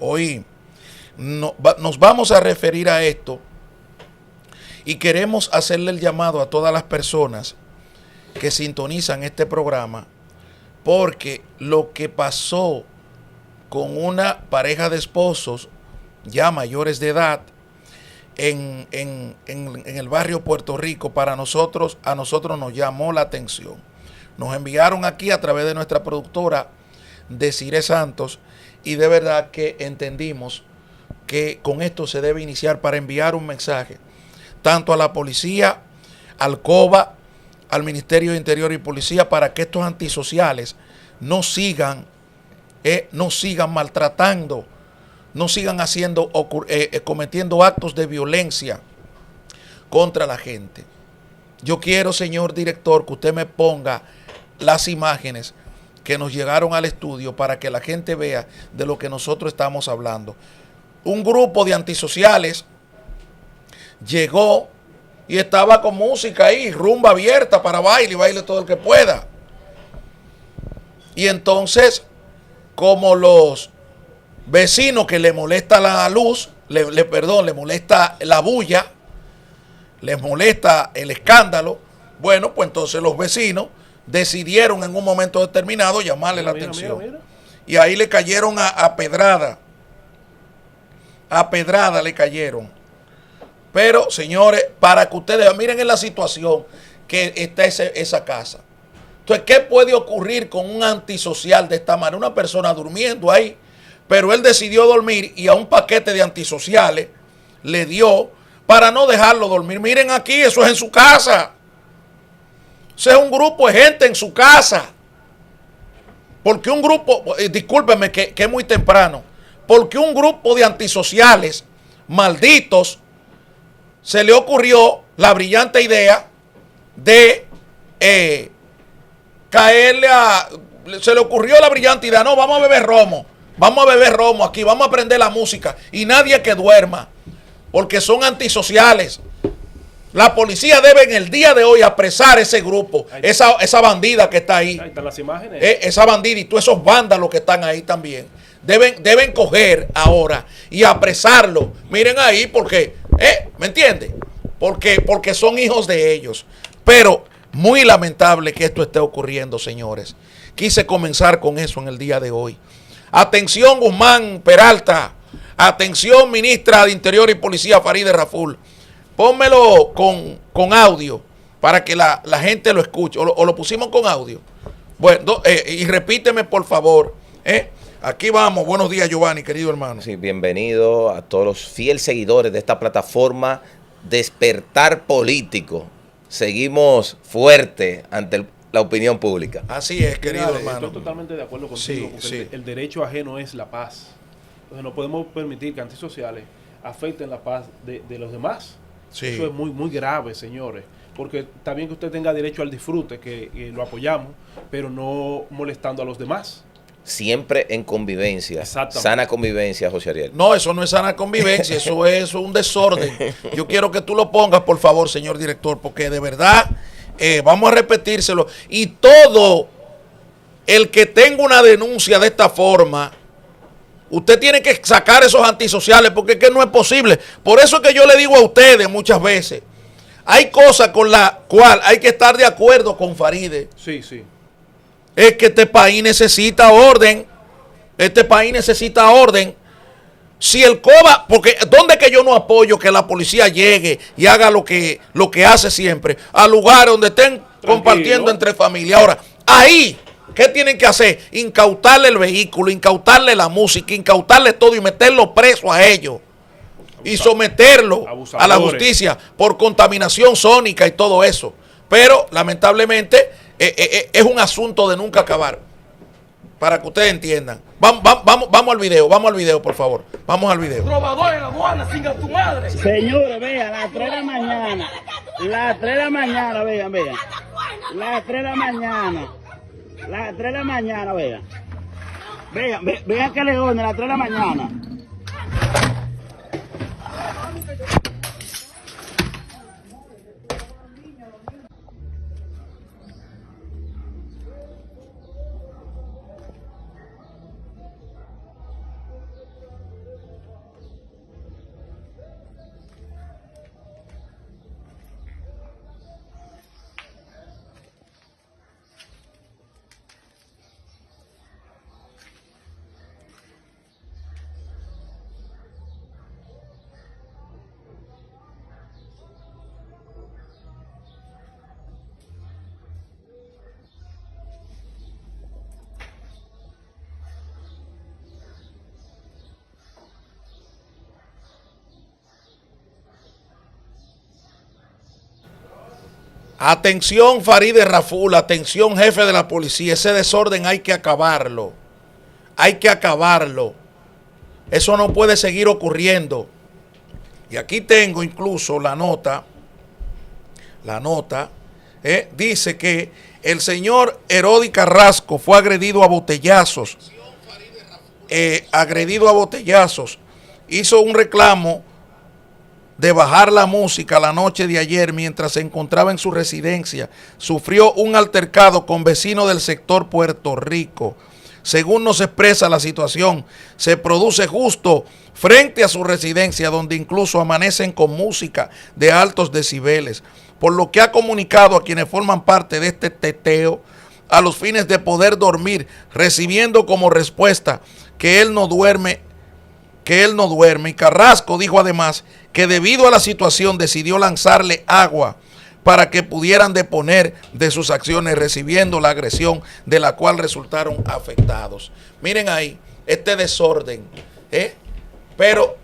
Hoy nos vamos a referir a esto y queremos hacerle el llamado a todas las personas que sintonizan este programa, porque lo que pasó con una pareja de esposos ya mayores de edad en el barrio Puerto Rico, a nosotros nos llamó la atención. Nos enviaron aquí a través de nuestra productora Desiree Santos, y de verdad que entendimos que con esto se debe iniciar para enviar un mensaje tanto a la policía, al COBA, al Ministerio de Interior y Policía, para que estos antisociales no sigan maltratando, no sigan cometiendo actos de violencia contra la gente. Yo quiero, señor director, que usted me ponga las imágenes que nos llegaron al estudio para que la gente vea de lo que nosotros estamos hablando. Un grupo de antisociales llegó y estaba con música ahí, rumba abierta para baile todo el que pueda. Y entonces, como los vecinos que le molesta la luz, le molesta la bulla, les molesta el escándalo, bueno, pues entonces los vecinos decidieron en un momento determinado llamarle la atención. Mira. Y ahí le cayeron a pedrada. A pedrada le cayeron. Pero, señores, para que ustedes miren en la situación que está esa casa. Entonces, ¿qué puede ocurrir con un antisocial de esta manera? Una persona durmiendo ahí, pero él decidió dormir y a un paquete de antisociales le dio para no dejarlo dormir. Miren aquí, eso es en su casa. Ese es un grupo de gente en su casa. Porque un grupo, discúlpenme que es muy temprano, porque un grupo de antisociales malditos se le ocurrió la brillante idea de se le ocurrió la brillante idea, no, vamos a beber romo aquí, vamos a prender la música y nadie que duerma, porque son antisociales. La policía debe en el día de hoy apresar ese grupo, esa bandida que está ahí. Ahí están las imágenes. Esa bandida y todos esos vándalos que están ahí también. Deben coger ahora y apresarlo. Miren ahí porque, ¿me entiende? Porque son hijos de ellos. Pero muy lamentable que esto esté ocurriendo, señores. Quise comenzar con eso en el día de hoy. Atención, Guzmán Peralta. Atención, ministra de Interior y Policía, Farideh Raful. Pónmelo con audio para que la gente lo escuche. O lo pusimos con audio. Bueno, y repíteme, por favor. Aquí vamos. Buenos días, Giovanni, querido hermano. Sí, bienvenido a todos los fieles seguidores de esta plataforma Despertar Político. Seguimos fuerte ante la opinión pública. Así es, querido hermano. Estoy totalmente de acuerdo contigo, porque sí. El derecho ajeno es la paz. Entonces no podemos permitir que antisociales afecten la paz de los demás. Sí. Eso es muy, muy grave, señores. Porque está bien que usted tenga derecho al disfrute, que lo apoyamos, pero no molestando a los demás. Siempre en convivencia, sana convivencia, José Ariel. No, eso no es sana convivencia, eso es un desorden. Yo quiero que tú lo pongas, por favor, señor director, porque de verdad, vamos a repetírselo. Y todo el que tenga una denuncia de esta forma, usted tiene que sacar esos antisociales, porque es que no es posible. Por eso es que yo le digo a ustedes muchas veces, hay cosas con las cuales hay que estar de acuerdo con Farideh. Sí, sí. Es que este país necesita orden. Este país necesita orden. Si el COBA, porque ¿dónde es que yo no apoyo que la policía llegue y haga lo que hace siempre? A lugares donde estén compartiendo entre familias. Ahora, ahí, ¿qué tienen que hacer? Incautarle el vehículo, incautarle la música, incautarle todo y meterlo preso a ellos. Y someterlo a la justicia por contaminación sónica y todo eso. Pero, lamentablemente, es un asunto de nunca acabar. Para que ustedes entiendan. Vamos al video, por favor. Vamos al video. Robador en la aduana, singa tu madre. Señores, vean, las 3 de la mañana. Las 3 de la mañana, vean. Las 3 de la mañana. Las 3 de la mañana, vean. Vean que leones, las 3 de la mañana. Atención Farideh Raful, atención jefe de la policía, ese desorden hay que acabarlo. Hay que acabarlo. Eso no puede seguir ocurriendo. Y aquí tengo incluso la nota, dice que el señor Herodi Carrasco fue agredido a botellazos. Hizo un reclamo de bajar la música la noche de ayer mientras se encontraba en su residencia. Sufrió un altercado con vecinos del sector Puerto Rico. Según nos expresa la situación, se produce justo frente a su residencia, donde incluso amanecen con música de altos decibeles, por lo que ha comunicado a quienes forman parte de este teteo a los fines de poder dormir, recibiendo como respuesta que él no duerme. Y Carrasco dijo además que debido a la situación decidió lanzarle agua para que pudieran deponer de sus acciones, recibiendo la agresión de la cual resultaron afectados. Miren ahí, este desorden, pero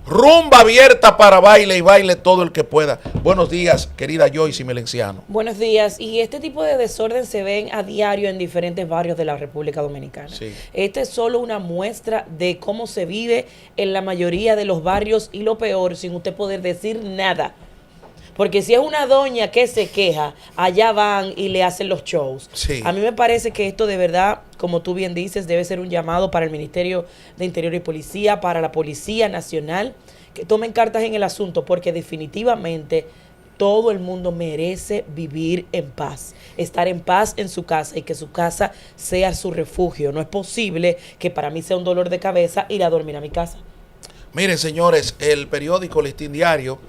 rumba abierta para baile y baile todo el que pueda. Buenos días, querida Joyce Melenciano. Buenos días. Y este tipo de desorden se ven a diario en diferentes barrios de la República Dominicana. Sí. Este es solo una muestra de cómo se vive en la mayoría de los barrios, y lo peor, sin usted poder decir nada. Porque si es una doña que se queja, allá van y le hacen los shows. Sí. A mí me parece que esto de verdad, como tú bien dices, debe ser un llamado para el Ministerio de Interior y Policía, para la Policía Nacional, que tomen cartas en el asunto, porque definitivamente todo el mundo merece vivir en paz, estar en paz en su casa, y que su casa sea su refugio. No es posible que para mí sea un dolor de cabeza ir a dormir a mi casa. Miren, señores, el periódico Listín Diario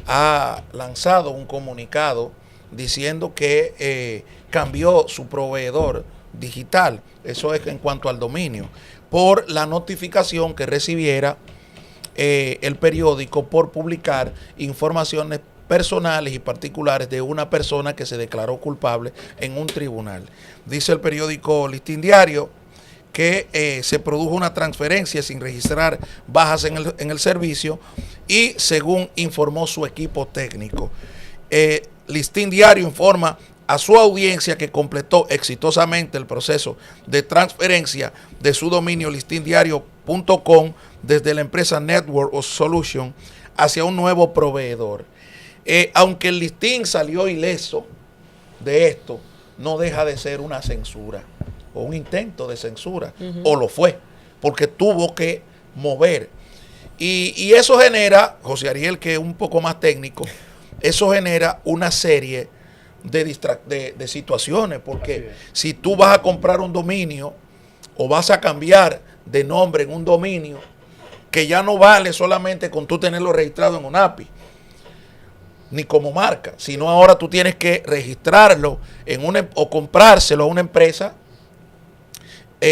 ha lanzado un comunicado diciendo que cambió su proveedor digital, eso es en cuanto al dominio, por la notificación que recibiera el periódico por publicar informaciones personales y particulares de una persona que se declaró culpable en un tribunal. Dice el periódico Listín Diario que se produjo una transferencia sin registrar bajas en el servicio, y según informó su equipo técnico. Listín Diario informa a su audiencia que completó exitosamente el proceso de transferencia de su dominio listindiario.com desde la empresa Network of Solutions hacia un nuevo proveedor. Aunque el listín salió ileso de esto, no deja de ser una censura o un intento de censura, o lo fue, porque tuvo que mover. Y eso genera, José Ariel, que es un poco más técnico, eso genera una serie de situaciones, porque si tú vas a comprar un dominio o vas a cambiar de nombre en un dominio, que ya no vale solamente con tú tenerlo registrado en un API, ni como marca, sino ahora tú tienes que registrarlo o comprárselo a una empresa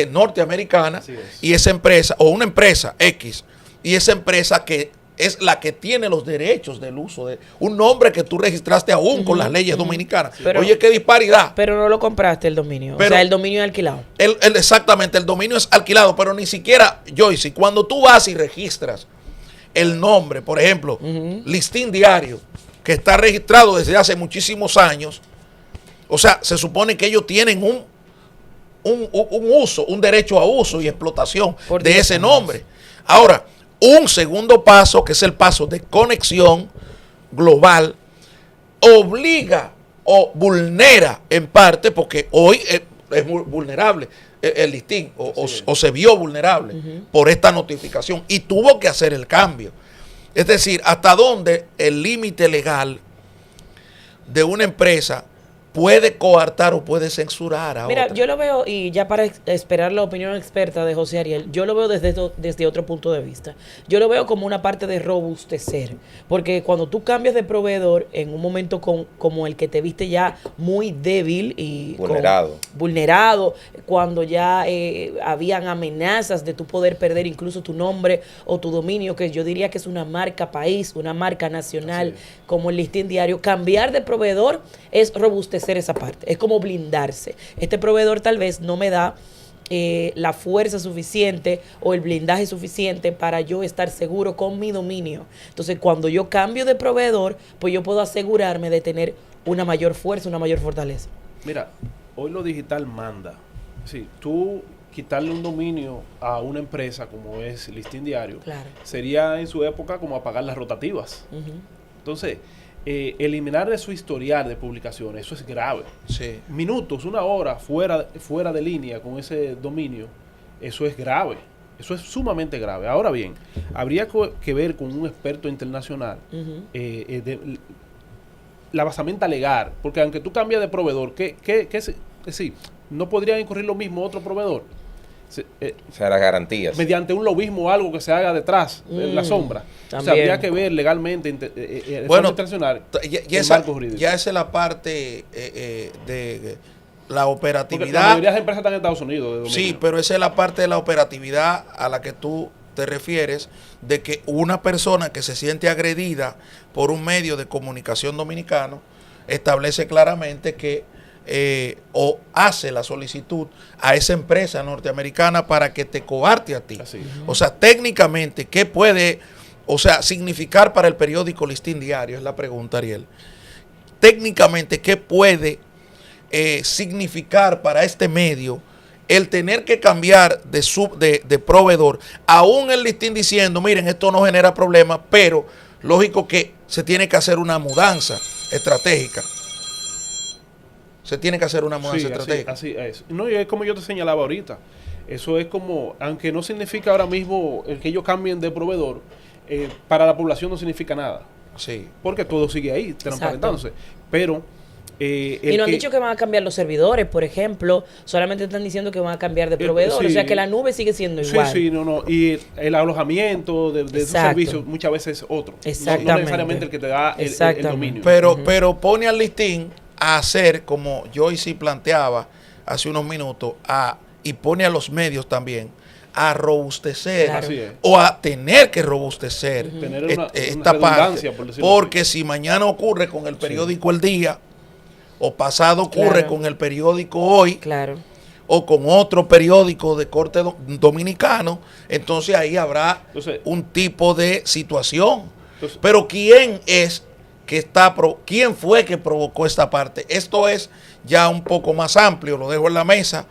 norteamericana, y esa empresa, o una empresa X, y esa empresa que es la que tiene los derechos del uso de un nombre que tú registraste aún con las leyes dominicanas. Pero, oye, qué disparidad. Pero no lo compraste el dominio, pero, o sea, el dominio es alquilado. Exactamente, el dominio es alquilado, pero ni siquiera, Joyce, cuando tú vas y registras el nombre, por ejemplo, Listín Diario, que está registrado desde hace muchísimos años, o sea, se supone que ellos tienen un uso, un derecho a uso y explotación de ese nombre. Ahora, un segundo paso, que es el paso de conexión global, obliga o vulnera en parte, porque hoy es muy vulnerable el listín, o se vio vulnerable por esta notificación, y tuvo que hacer el cambio. Es decir, hasta dónde el límite legal de una empresa puede coartar o puede censurar a otra. Yo lo veo, y ya para esperar la opinión experta de José Ariel, yo lo veo desde otro punto de vista. Yo lo veo como una parte de robustecer, porque cuando tú cambias de proveedor en un momento como el que te viste ya muy débil y vulnerado, cuando ya habían amenazas de tu poder perder incluso tu nombre o tu dominio, que yo diría que es una marca país, una marca nacional, como el Listín Diario, cambiar de proveedor es robustecer esa parte, es como blindarse. Este proveedor tal vez no me da la fuerza suficiente o el blindaje suficiente para yo estar seguro con mi dominio. Entonces, cuando yo cambio de proveedor, pues yo puedo asegurarme de tener una mayor fuerza, una mayor fortaleza. Mira, hoy lo digital manda. Sí, tú quitarle un dominio a una empresa como es Listín Diario, Claro. sería en su época como apagar las rotativas. Entonces, eliminar de su historial de publicaciones, eso es grave. Sí. Minutos, una hora fuera de línea con ese dominio, eso es grave. Eso es sumamente grave. Ahora bien, habría que ver con un experto internacional la basamenta legal, porque aunque tú cambias de proveedor, sí, no podría incurrir lo mismo otro proveedor. O sea, las garantías. Mediante un lobismo o algo que se haga detrás, en la sombra. O sea, habría que ver legalmente, bueno, internacional, ya esa es la parte de la operatividad. Porque la mayoría de empresas están en Estados Unidos. Sí, pero esa es la parte de la operatividad a la que tú te refieres, de que una persona que se siente agredida por un medio de comunicación dominicano establece claramente que o hace la solicitud a esa empresa norteamericana para que te coarte a ti. Así. O sea, técnicamente, ¿qué puede, significar para el periódico Listín Diario? Es la pregunta, Ariel. Técnicamente, ¿qué puede significar para este medio el tener que cambiar de proveedor? Aún el Listín diciendo, miren, esto no genera problemas, pero lógico que se tiene que hacer una mudanza estratégica. Se tiene que hacer una mudanza estratégica. Así es. No, y es como yo te señalaba ahorita. Eso es como, aunque no significa ahora mismo el que ellos cambien de proveedor, para la población no significa nada. Sí. Porque todo sigue ahí, transparentándose. Pero y no han dicho que van a cambiar los servidores, por ejemplo, solamente están diciendo que van a cambiar de proveedor, o sea que la nube sigue siendo igual. Sí, no. Y el alojamiento de esos servicios muchas veces es otro. Exactamente. No necesariamente el que te da el dominio. Pero pone al Listín a hacer, como yo sí planteaba hace unos minutos, y pone a los medios también a robustecer, Claro. o a tener que robustecer Tener esta una parte. por decirlo Porque si mañana ocurre con el periódico El Día, o pasado ocurre Claro. con el periódico Hoy, Claro. o con otro periódico de corte dominicano, entonces ahí habrá un tipo de situación. Pero ¿quién es que quién fue que provocó esta parte? Esto es ya un poco más amplio, lo dejo en la mesa,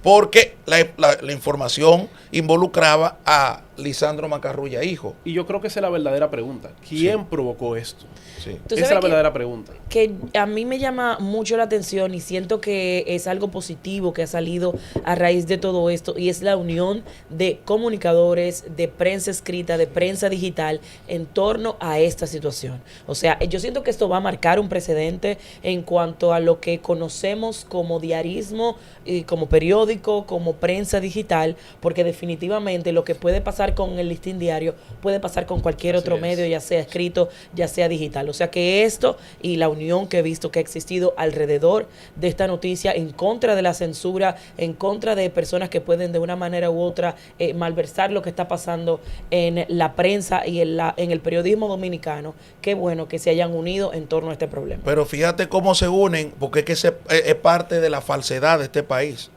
porque la información involucraba a Lisandro Macarrulla, hijo. Y yo creo que esa es la verdadera pregunta. ¿Quién provocó esto? Sí. Esa es la verdadera pregunta. Que a mí me llama mucho la atención y siento que es algo positivo que ha salido a raíz de todo esto, y es la unión de comunicadores, de prensa escrita, de prensa digital en torno a esta situación. O sea, yo siento que esto va a marcar un precedente en cuanto a lo que conocemos como diarismo, como periódico, como prensa digital, porque definitivamente lo que puede pasar con el Listín Diario puede pasar con cualquier otro medio, ya sea escrito, ya sea digital. O sea que esto y la unión que he visto que ha existido alrededor de esta noticia, en contra de la censura, en contra de personas que pueden de una manera u otra malversar lo que está pasando en la prensa y en el periodismo dominicano, qué bueno que se hayan unido en torno a este problema. Pero fíjate cómo se unen, porque es que es parte de la falsedad de este país,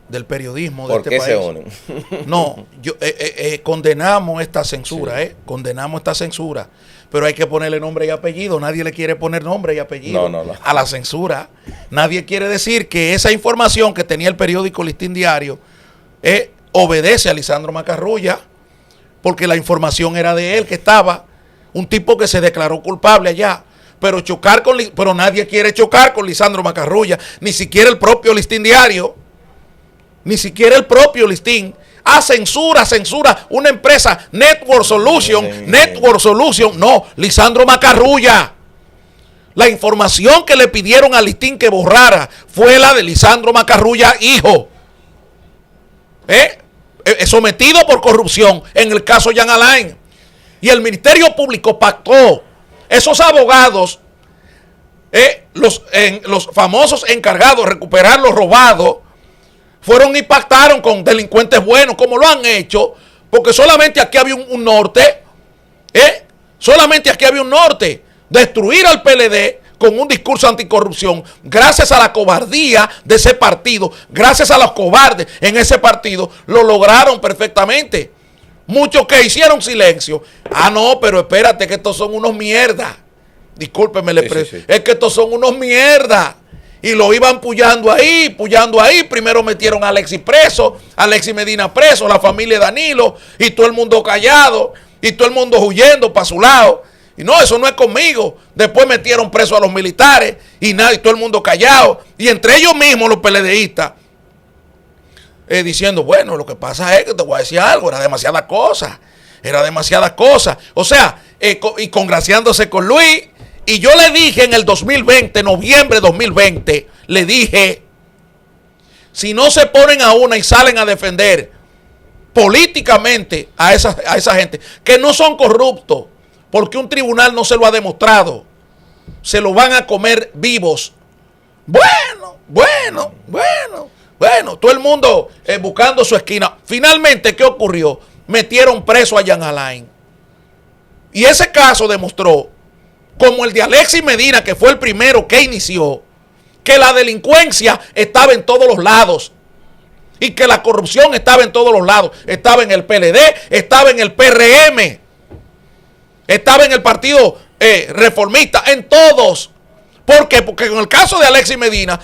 del periodismo de este país. ¿Por qué se unen? No, condenamos esta censura, condenamos esta censura, pero hay que ponerle nombre y apellido. Nadie le quiere poner nombre y apellido a la censura. Nadie quiere decir que esa información que tenía el periódico Listín Diario obedece a Lisandro Macarrulla, porque la información era de él, que estaba un tipo que se declaró culpable allá. Pero pero nadie quiere chocar con Lisandro Macarrulla, ni siquiera el propio Listín Diario. Ni siquiera el propio Listín. Censura, una empresa, Network Solution, no, Lisandro Macarrulla. La información que le pidieron a Listín que borrara fue la de Lisandro Macarrulla, hijo. Sometido por corrupción en el caso Jean Alain. Y el Ministerio Público pactó. Esos abogados, los famosos encargados de recuperar lo robado, fueron y pactaron con delincuentes buenos, como lo han hecho, porque solamente aquí había un norte, solamente aquí había un norte, destruir al PLD con un discurso anticorrupción, gracias a la cobardía de ese partido, gracias a los cobardes en ese partido, lo lograron perfectamente. Muchos que hicieron silencio, no, pero espérate que estos son unos mierdas, discúlpeme la expresión, sí. es que estos son unos mierdas. Y lo iban puyando ahí. Primero metieron a Alexis preso, Alexis Medina preso, la familia de Danilo, y todo el mundo callado, y todo el mundo huyendo para su lado. Y no, eso no es conmigo. Después metieron preso a los militares, y todo el mundo callado. Y entre ellos mismos, los PLDistas, diciendo, bueno, lo que pasa es que te voy a decir algo, era demasiada cosa. O sea, y congraciándose con Luis. Y yo le dije en el 2020, noviembre de 2020, le dije, si no se ponen a una y salen a defender políticamente a esa gente, que no son corruptos, porque un tribunal no se lo ha demostrado, se lo van a comer vivos. Bueno, todo el mundo buscando su esquina. Finalmente, ¿qué ocurrió? Metieron preso a Jean Alain. Y ese caso demostró, como el de Alexis Medina, que fue el primero que inició, que la delincuencia estaba en todos los lados y que la corrupción estaba en todos los lados. Estaba en el PLD, estaba en el PRM, estaba en el Partido Reformista, en todos. ¿Por qué? Porque en el caso de Alexis Medina,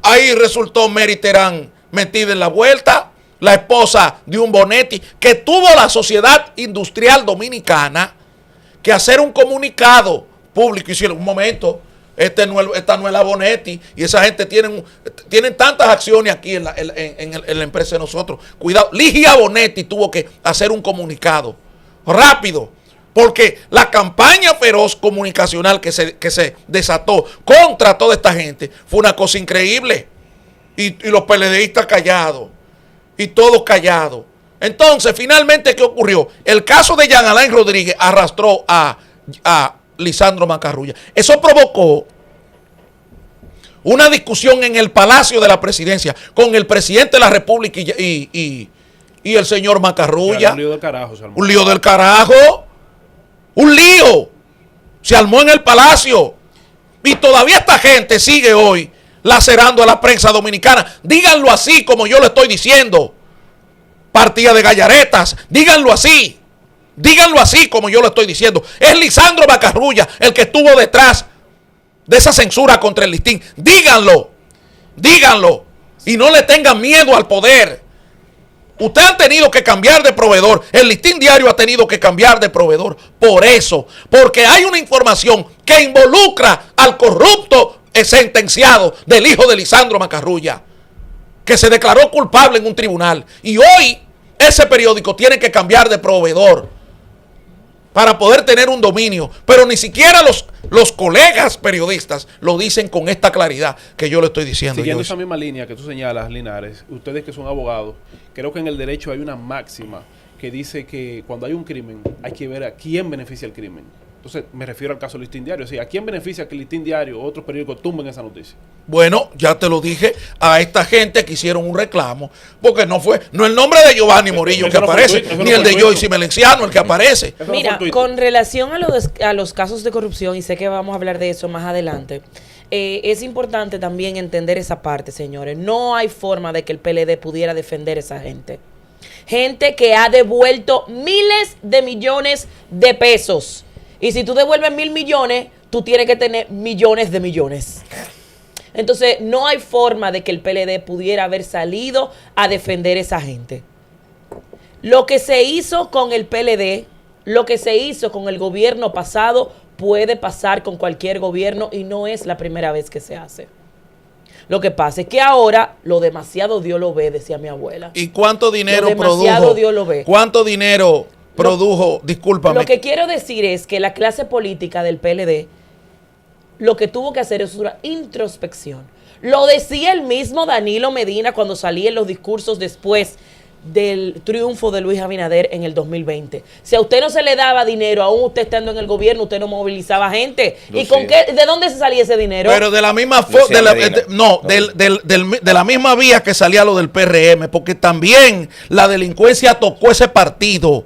ahí resultó Mary Terán metida en la vuelta, la esposa de un Bonetti, que tuvo la Sociedad Industrial Dominicana que hacer un comunicado público. Hicieron un momento, esta no es la Bonetti, y esa gente tienen tantas acciones aquí en la empresa de nosotros. Cuidado, Ligia Bonetti tuvo que hacer un comunicado rápido, porque la campaña feroz comunicacional que se desató contra toda esta gente fue una cosa increíble. Y los PLDistas callados, y todos callados. Entonces, finalmente, ¿qué ocurrió? El caso de Jean Alain Rodríguez arrastró a Lisandro Macarrulla. Eso provocó una discusión en el Palacio de la Presidencia con el presidente de la República y el señor Macarrulla. Un lío del carajo se armó. Un lío del carajo. Un lío. Se armó en el Palacio. Y todavía esta gente sigue hoy lacerando a la prensa dominicana. Díganlo así como yo lo estoy diciendo. Partida de gallaretas. Díganlo así. Díganlo así como yo lo estoy diciendo. Es Lisandro Macarrulla el que estuvo detrás de esa censura contra el listín. Díganlo. Díganlo. Y no le tengan miedo al poder. Ustedes han tenido que cambiar de proveedor. El Listín Diario ha tenido que cambiar de proveedor. Por eso. Porque hay una información que involucra al corrupto sentenciado del hijo de Lisandro Macarrulla, que se declaró culpable en un tribunal. Y hoy ese periódico tiene que cambiar de proveedor para poder tener un dominio. Pero ni siquiera los colegas periodistas lo dicen con esta claridad que yo le estoy diciendo. Siguiendo esa misma línea que tú señalas, Linares, ustedes que son abogados, creo que en el derecho hay una máxima que dice que cuando hay un crimen hay que ver a quién beneficia el crimen. Entonces me refiero al caso del Listín Diario. O sea, ¿a quién beneficia que el Listín Diario o otros periódicos tumben esa noticia? Bueno, ya te lo dije, a esta gente que hicieron un reclamo, porque no el nombre de Giovanni Morillo que aparece, ni el de Joyce Melenciano el que aparece. Mira, con relación a los casos de corrupción, y sé que vamos a hablar de eso más adelante, es importante también entender esa parte, señores. No hay forma de que el PLD pudiera defender a esa gente. Gente que ha devuelto miles de millones de pesos. Y si tú devuelves 1.000 millones, tú tienes que tener millones de millones. Entonces, no hay forma de que el PLD pudiera haber salido a defender a esa gente. Lo que se hizo con el PLD, lo que se hizo con el gobierno pasado, puede pasar con cualquier gobierno y no es la primera vez que se hace. Lo que pasa es que ahora lo demasiado Dios lo ve, decía mi abuela. ¿Y cuánto dinero produjo? Demasiado Dios lo ve. ¿Cuánto dinero produjo? Discúlpame. Lo que quiero decir es que la clase política del PLD lo que tuvo que hacer es una introspección. Lo decía el mismo Danilo Medina cuando salía en los discursos después del triunfo de Luis Abinader en el 2020. Si a usted no se le daba dinero, aún usted estando en el gobierno, usted no movilizaba gente. ¿Y con qué? ¿De dónde se salía ese dinero? Pero de la misma de la misma vía que salía lo del PRM, porque también la delincuencia tocó ese partido.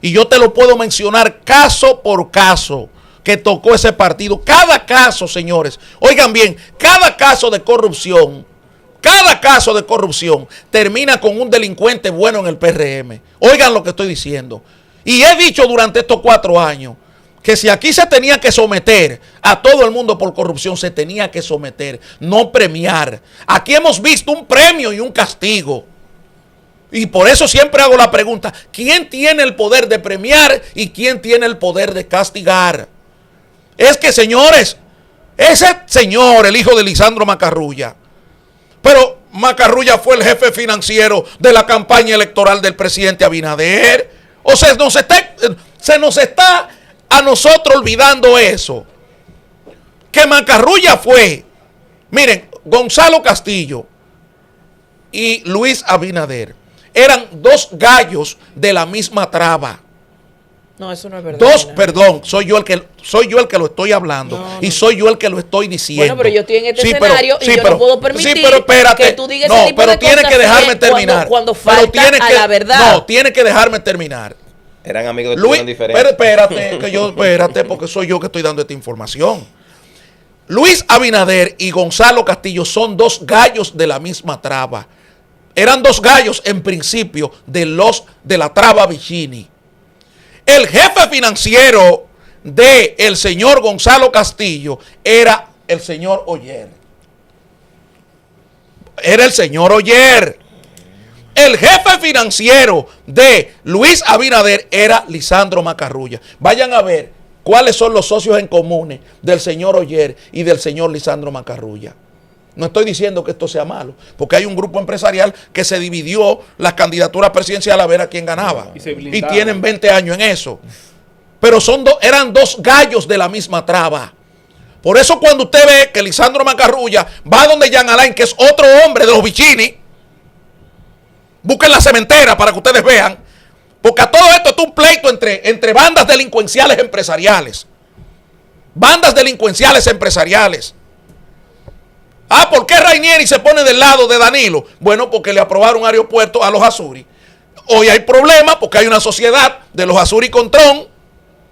Y yo te lo puedo mencionar caso por caso que tocó ese partido. Cada caso, señores, oigan bien, cada caso de corrupción termina con un delincuente bueno en el PRM. Oigan lo que estoy diciendo. Y he dicho durante estos 4 años que si aquí se tenía que someter a todo el mundo por corrupción, se tenía que someter, no premiar. Aquí hemos visto un premio y un castigo. Y por eso siempre hago la pregunta, ¿quién tiene el poder de premiar y quién tiene el poder de castigar? Es que, señores, ese señor, el hijo de Lisandro Macarrulla, pero Macarrulla fue el jefe financiero de la campaña electoral del presidente Abinader. O sea, se nos está a nosotros olvidando eso. Que Macarrulla fue, miren, Gonzalo Castillo y Luis Abinader eran dos gallos de la misma traba. No, eso no es verdad. Perdón, soy yo el que lo estoy hablando y soy yo el que lo estoy diciendo. Bueno, pero yo estoy en este Sí, escenario y yo no puedo permitir espérate, que tú digas no, ese tipo pero de tiene cosas que dejarme terminar. Cuando falta a la verdad. No, tiene que dejarme terminar. Eran amigos de Luis, opinión diferente. espérate, porque soy yo que estoy dando esta información. Luis Abinader y Gonzalo Castillo son dos gallos de la misma traba. Eran dos gallos en principio de la traba Vicini. El jefe financiero del señor Gonzalo Castillo era el señor Oyer. Era el señor Oyer. El jefe financiero de Luis Abinader era Lisandro Macarrulla. Vayan a ver cuáles son los socios en comunes del señor Oyer y del señor Lisandro Macarrulla. No estoy diciendo que esto sea malo, porque hay un grupo empresarial que se dividió las candidaturas presidenciales a ver a quién ganaba. Y tienen 20 años en eso. Pero eran dos gallos de la misma traba. Por eso cuando usted ve que Lisandro Macarrulla va donde Jean Alain, que es otro hombre de los Vicini, busquen la cementera para que ustedes vean, porque a todo esto es un pleito entre bandas delincuenciales empresariales. Bandas delincuenciales empresariales. ¿Por qué Rainieri se pone del lado de Danilo? Bueno, porque le aprobaron un aeropuerto a los Azuri. Hoy hay problemas porque hay una sociedad de los Azuri con Trump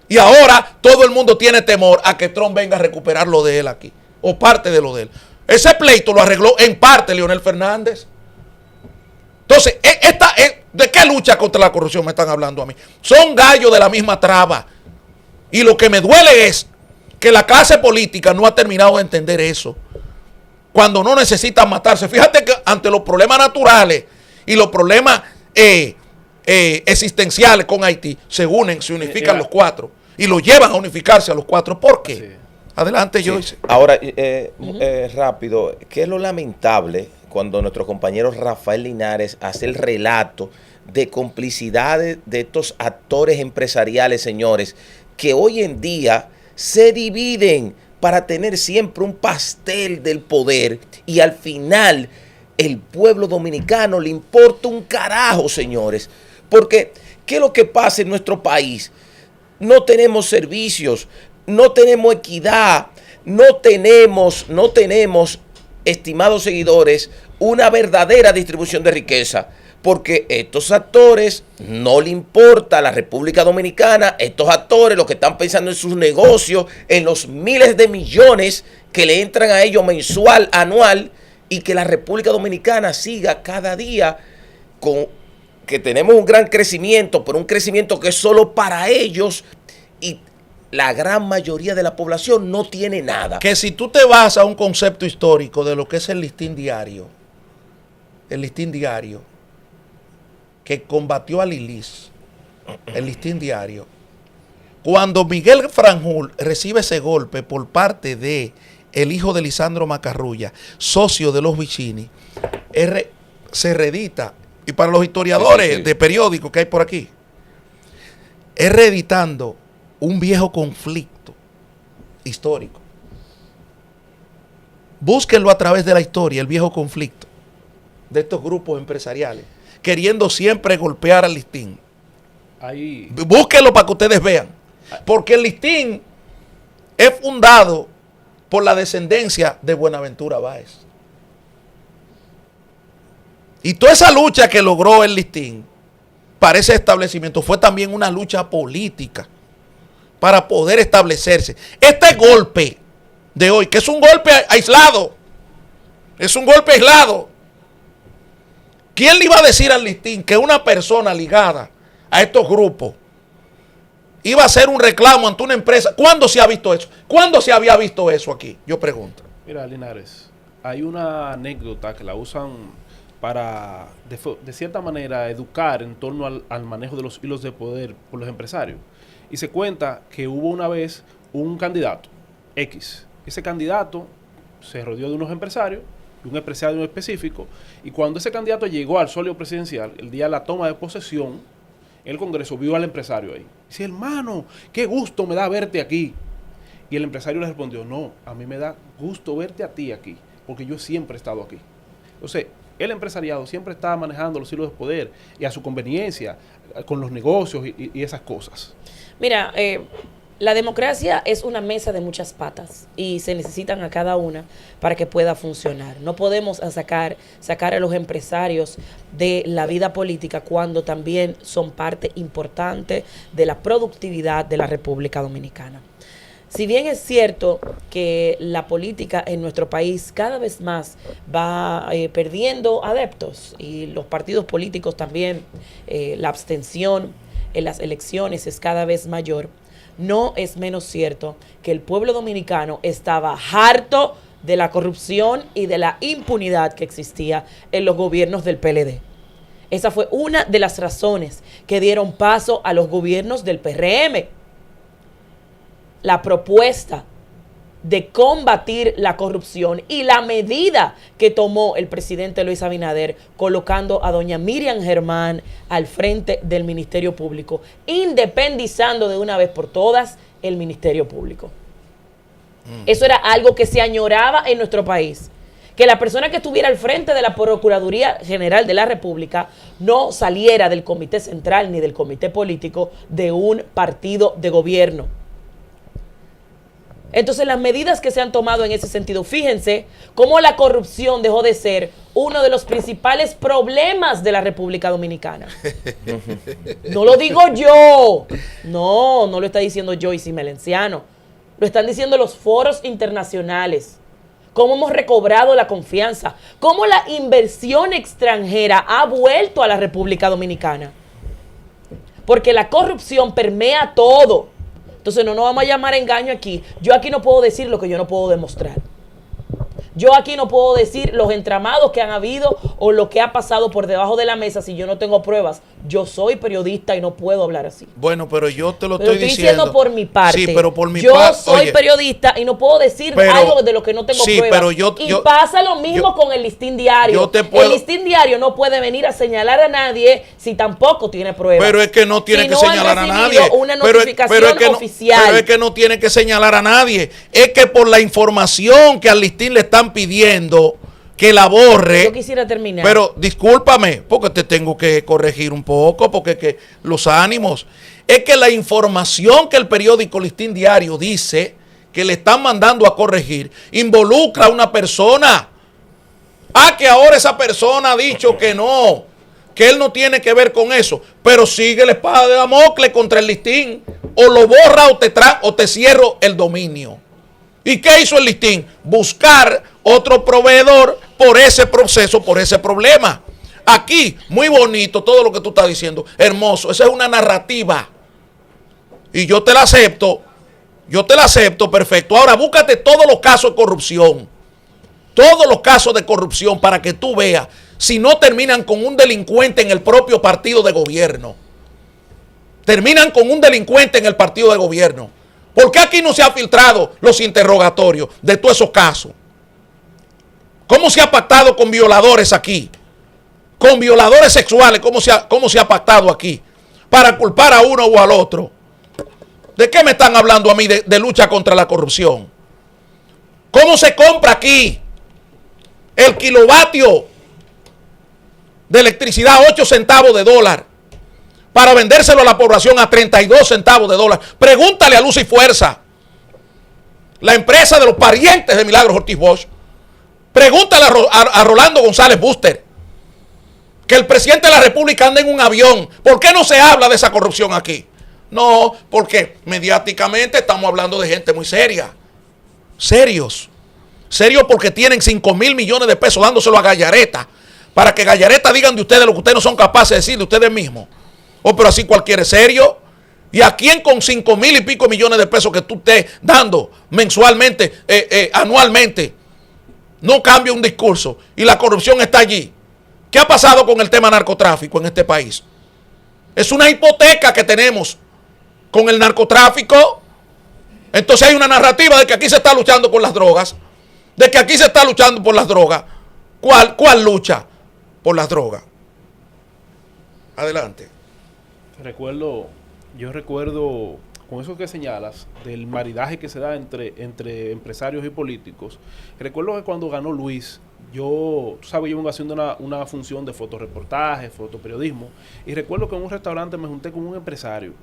y ahora todo el mundo tiene temor a que Trump venga a recuperar lo de él aquí, o parte de lo de él. Ese pleito lo arregló en parte Leonel Fernández. Entonces, ¿de qué lucha contra la corrupción me están hablando a mí? Son gallos de la misma traba. Y lo que me duele es que la clase política no ha terminado de entender eso. Cuando no necesitan matarse. Fíjate que ante los problemas naturales y los problemas existenciales con Haití, se unen, se unifican los cuatro y lo llevan a unificarse a los cuatro. ¿Por qué? Sí. Adelante, Joyce. Ahora, rápido, ¿qué es lo lamentable cuando nuestro compañero Rafael Linares hace el relato de complicidades de estos actores empresariales, señores, que hoy en día se dividen para tener siempre un pastel del poder y al final el pueblo dominicano le importa un carajo, señores? Porque, ¿qué es lo que pasa en nuestro país? No tenemos servicios, no tenemos equidad, no tenemos, estimados seguidores, una verdadera distribución de riqueza. Porque estos actores no le importa a la República Dominicana, estos actores lo que están pensando en sus negocios, en los miles de millones que le entran a ellos mensual, anual, y que la República Dominicana siga cada día con que tenemos un gran crecimiento, pero un crecimiento que es solo para ellos y la gran mayoría de la población no tiene nada. Que si tú te vas a un concepto histórico de lo que es el listín diario, que combatió a Lilis, el listín diario, cuando Miguel Franjul recibe ese golpe por parte de el hijo de Lisandro Macarrulla, socio de los Vicini, se reedita, y para los historiadores de periódicos que hay por aquí, es reeditando un viejo conflicto histórico. Búsquenlo a través de la historia, el viejo conflicto de estos grupos empresariales, queriendo siempre golpear al listín. Ahí. Búsquenlo para que ustedes vean. Porque el listín es fundado por la descendencia de Buenaventura Báez. Y toda esa lucha que logró el listín para ese establecimiento fue también una lucha política para poder establecerse. Este golpe de hoy, que es un golpe aislado, ¿quién le iba a decir al listín que una persona ligada a estos grupos iba a hacer un reclamo ante una empresa. ¿Cuándo se ha visto eso? ¿Cuándo se había visto eso aquí? Yo pregunto. Mira, Linares, hay una anécdota que la usan para, de cierta manera, educar en torno al manejo de los hilos de poder por los empresarios. Y se cuenta que hubo una vez un candidato, X. Ese candidato se rodeó de unos empresarios, de un empresario específico, y cuando ese candidato llegó al solio presidencial, el día de la toma de posesión, el Congreso vio al empresario ahí. Dice, hermano, qué gusto me da verte aquí. Y el empresario le respondió, no, a mí me da gusto verte a ti aquí, porque yo siempre he estado aquí. Entonces, el empresariado siempre está manejando los hilos de poder y a su conveniencia, con los negocios y esas cosas. Mira, la democracia es una mesa de muchas patas y se necesitan a cada una para que pueda funcionar. No podemos sacar a los empresarios de la vida política cuando también son parte importante de la productividad de la República Dominicana. Si bien es cierto que la política en nuestro país cada vez más va perdiendo adeptos y los partidos políticos también, la abstención en las elecciones es cada vez mayor, no es menos cierto que el pueblo dominicano estaba harto de la corrupción y de la impunidad que existía en los gobiernos del PLD. Esa fue una de las razones que dieron paso a los gobiernos del PRM. La propuesta de combatir la corrupción y la medida que tomó el presidente Luis Abinader colocando a doña Miriam Germán al frente del Ministerio Público, independizando de una vez por todas el Ministerio Público. Eso era algo que se añoraba en nuestro país, que la persona que estuviera al frente de la Procuraduría General de la República no saliera del Comité Central ni del Comité Político de un partido de gobierno. Entonces, las medidas que se han tomado en ese sentido, fíjense cómo la corrupción dejó de ser uno de los principales problemas de la República Dominicana. No lo digo yo. No lo está diciendo Joyce Melenciano. Lo están diciendo los foros internacionales. Cómo hemos recobrado la confianza. Cómo la inversión extranjera ha vuelto a la República Dominicana. Porque la corrupción permea todo. Entonces no nos vamos a llamar engaño aquí. Yo aquí no puedo decir lo que yo no puedo demostrar. Yo aquí no puedo decir los entramados que han habido o lo que ha pasado por debajo de la mesa si yo no tengo pruebas. Yo soy periodista y no puedo hablar así. Bueno, pero yo te lo estoy diciendo por mi parte. Sí, pero por mi parte. Yo soy periodista y no puedo decir algo de lo que no tengo pruebas. Pero pasa lo mismo con el Listín Diario. El Listín Diario no puede venir a señalar a nadie si tampoco tiene pruebas. Pero es que no tiene que señalar a nadie. Una notificación oficial. Pero es que no tiene que señalar a nadie. Es que por la información que al Listín le están pidiendo que la borre. Yo quisiera terminar. Pero discúlpame, porque te tengo que corregir un poco, porque que los ánimos. Es que la información que el periódico Listín Diario dice que le están mandando a corregir involucra a una persona. Que ahora esa persona ha dicho que no, que él no tiene que ver con eso, pero sigue la espada de Damocles contra el Listín. O lo borra o te cierro el dominio. ¿Y qué hizo el Listín? Buscar otro proveedor por ese proceso, por ese problema. Aquí, muy bonito todo lo que tú estás diciendo, hermoso, esa es una narrativa. Y yo te la acepto, perfecto. Ahora búscate todos los casos de corrupción, para que tú veas si no terminan con un delincuente en el propio partido de gobierno. Terminan con un delincuente en el partido de gobierno. ¿Por qué aquí no se han filtrado los interrogatorios de todos esos casos? ¿Cómo se ha pactado con violadores aquí? Con violadores sexuales, ¿cómo se ha pactado aquí? Para culpar a uno o al otro. ¿De qué me están hablando a mí de lucha contra la corrupción? ¿Cómo se compra aquí el kilovatio de electricidad a 8 centavos de dólar? Para vendérselo a la población a 32 centavos de dólar. Pregúntale a Luz y Fuerza, la empresa de los parientes de Milagros Ortiz Bosch. Pregúntale a Rolando González Buster, que el presidente de la República anda en un avión. ¿Por qué no se habla de esa corrupción aquí? No, porque mediáticamente estamos hablando de gente muy seria. Serios porque tienen 5,000 millones de pesos dándoselo a Gallareta, para que Gallareta digan de ustedes lo que ustedes no son capaces de decir de ustedes mismos. Pero así cualquiera es serio. ¿Y a quién con 5,000 y pico millones de pesos que tú estés dando mensualmente, anualmente, no cambia un discurso y la corrupción está allí? ¿Qué ha pasado con el tema narcotráfico en este país? Es una hipoteca que tenemos con el narcotráfico. Entonces hay una narrativa de que aquí se está luchando con las drogas, de que aquí se está luchando por las drogas. ¿Cuál lucha por las drogas? Adelante. Yo recuerdo, con eso que señalas, del maridaje que se da entre empresarios y políticos. Recuerdo que cuando ganó Luis, tú sabes, yo vengo haciendo una función de fotoreportaje, fotoperiodismo, y recuerdo que en un restaurante me junté con un empresario.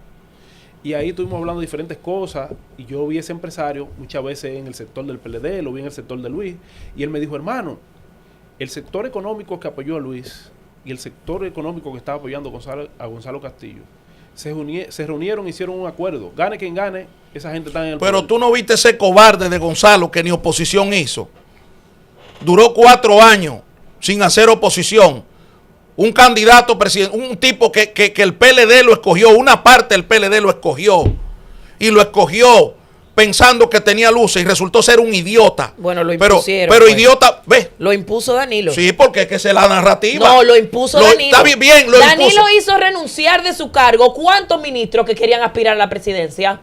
Y ahí estuvimos hablando de diferentes cosas, y yo vi a ese empresario muchas veces en el sector del PLD, lo vi en el sector de Luis, y él me dijo, hermano, el sector económico que apoyó a Luis y el sector económico que estaba apoyando a Gonzalo Castillo se reunieron, hicieron un acuerdo. Gane quien gane, esa gente está en el Pero poder. tú no viste ese cobarde de Gonzalo que ni oposición hizo. Duró 4 años sin hacer oposición. Un candidato presidente, un tipo que el PLD lo escogió, una parte del PLD lo escogió. Y lo escogió pensando que tenía luces y resultó ser un idiota. Bueno, lo impusieron. Pero pues. Idiota, ve. Lo impuso Danilo. Sí, porque es que esa es la narrativa. No, lo impuso Danilo. Está bien, lo Danilo impuso. hizo renunciar de su cargo. ¿Cuántos ministros que querían aspirar a la presidencia?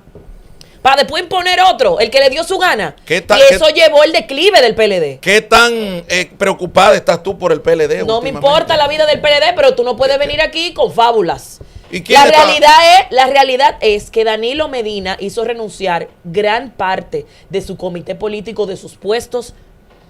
Para después imponer otro, el que le dio su gana. Y eso llevó el declive del PLD. ¿Qué tan preocupada estás tú por el PLD? No me importa la vida del PLD, pero tú no puedes venir aquí con fábulas. ¿Y quién La realidad es que Danilo Medina hizo renunciar gran parte de su comité político, de sus puestos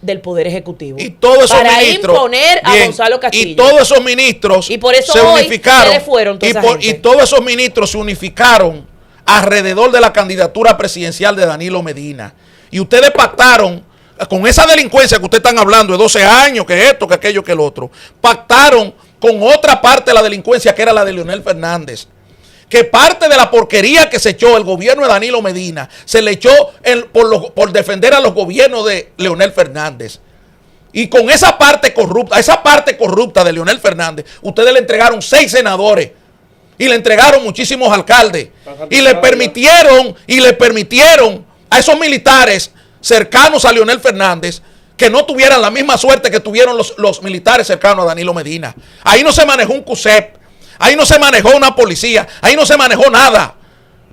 del Poder Ejecutivo. Y todos esos para ministros, imponer a Gonzalo Castillo. Y todos esos ministros y por eso se hoy unificaron. se le fueron toda esa gente. Y todos esos ministros se unificaron alrededor de la candidatura presidencial de Danilo Medina. Y ustedes pactaron con esa delincuencia que ustedes están hablando de 12 años, que esto, que aquello, que el otro. Pactaron con otra parte de la delincuencia que era la de Leonel Fernández. Que parte de la porquería que se echó el gobierno de Danilo Medina se le echó por defender a los gobiernos de Leonel Fernández. Y con esa parte corrupta de Leonel Fernández, ustedes le entregaron 6 senadores y le entregaron muchísimos alcaldes y le permitieron a esos militares cercanos a Leonel Fernández que no tuvieran la misma suerte que tuvieron los militares cercanos a Danilo Medina. Ahí no se manejó un CUSEP, ahí no se manejó una policía, ahí no se manejó nada.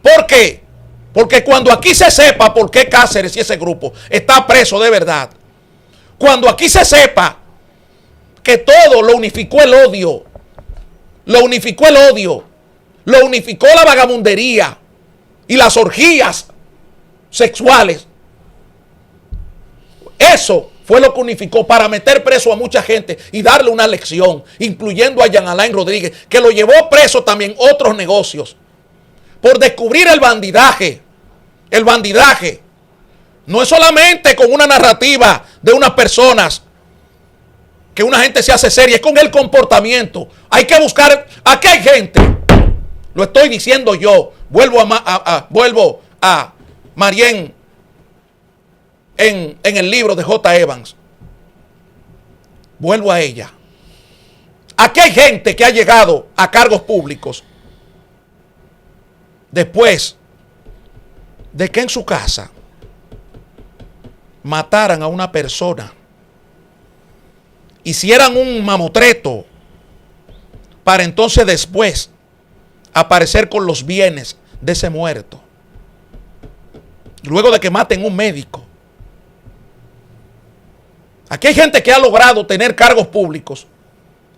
¿Por qué? Porque cuando aquí se sepa por qué Cáceres y ese grupo está preso de verdad, cuando aquí se sepa que todo lo unificó el odio, lo unificó la vagabundería y las orgías sexuales, eso fue lo que unificó para meter preso a mucha gente y darle una lección, incluyendo a Jean Alain Rodríguez, que lo llevó preso también otros negocios, por descubrir el bandidaje. El bandidaje no es solamente con una narrativa de unas personas, que una gente se hace seria, es con el comportamiento. Hay que buscar, aquí hay gente, lo estoy diciendo yo, vuelvo a Marién, en el libro de J. Evans. Vuelvo a ella. Aquí hay gente que ha llegado a cargos públicos después de que en su casa mataran a una persona, hicieran un mamotreto para entonces después aparecer con los bienes de ese muerto. Luego de que maten un médico. Aquí hay gente que ha logrado tener cargos públicos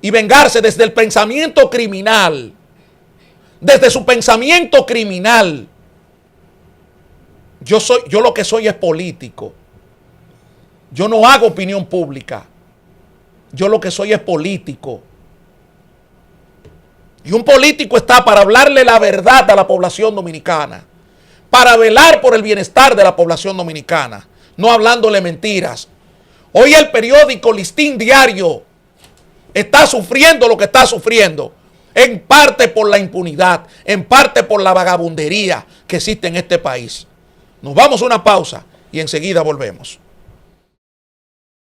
y vengarse desde el pensamiento criminal. Desde su pensamiento criminal. Yo lo que soy es político. Yo no hago opinión pública. Yo lo que soy es político. Y un político está para hablarle la verdad a la población dominicana. Para velar por el bienestar de la población dominicana. No hablándole mentiras. Hoy el periódico Listín Diario está sufriendo lo que está sufriendo. En parte por la impunidad. En parte por la vagabundería que existe en este país. Nos vamos a una pausa y enseguida volvemos.